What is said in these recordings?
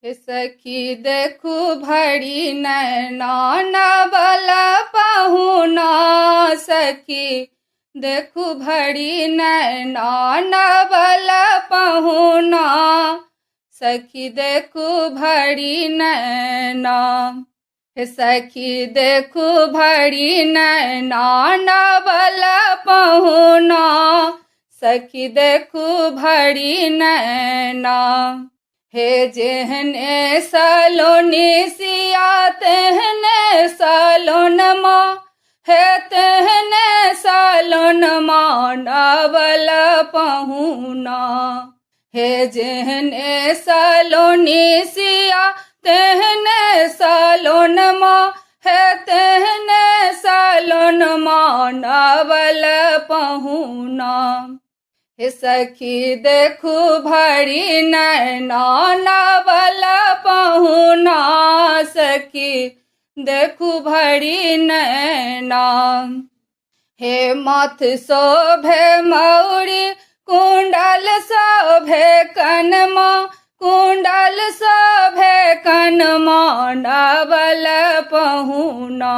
हे सखी देखू भरी नैना नवल पहुना। सखी देखू भरी नैना नवल पहुना। सखी देखू भरी नैना। हे सखी देखू भरी नैना नवल पहुना। सखी देखू भरी नैना। हे जेहने सलोनी सिया तेहने सलोन माँ। हे तेहने सलोन माँ नवल पहुना। हे जेहने सलोनी सिया तेहने सलोन माँ। हे तेहने सलोन माँ नवल पहुना। हे सखी देखू भरी नैना नवल पहुना। सखी देखू भरी नैना। हे माथ शोभे मौरी कुंडल शोभे कनमा। कुंडल शोभे कनमा नवल पहुना।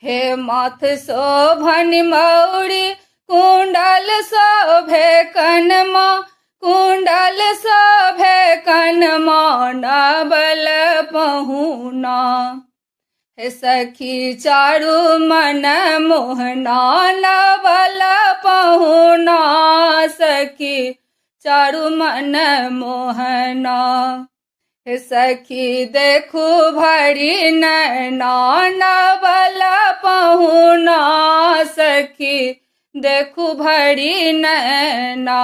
हे माथ शोभन मौरी कुंडल शोभे कनमा। कुंडल शोभे कनमा नवल पहुना। हे सखी चारु मन मोहना नवल पहुना। सखी चारु मन मोहना। हे सखी देखू भरी नैना नवल पहुना। सखी देखू भरी नैना।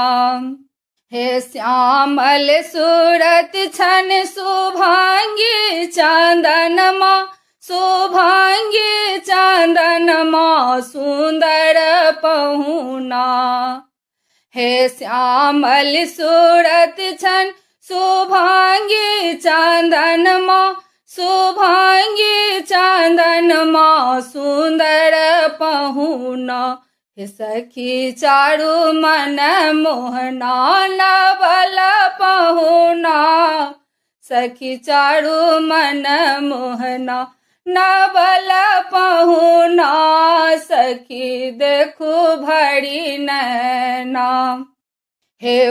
हे श्यामल सूरत छन शुभांगी चांदनमा। शुभांगी चांदनमा सुंदर पहुना। हे श्यामल सूरत छन शुभांगी चांदनमा। शुभांगी चांदनमा सुंदर पहुना। हे सखी चारु मन मोहना नवल पहुना। सखी चारु मन मोहना नवल पहुना। सखी देखू भरी नैना। हे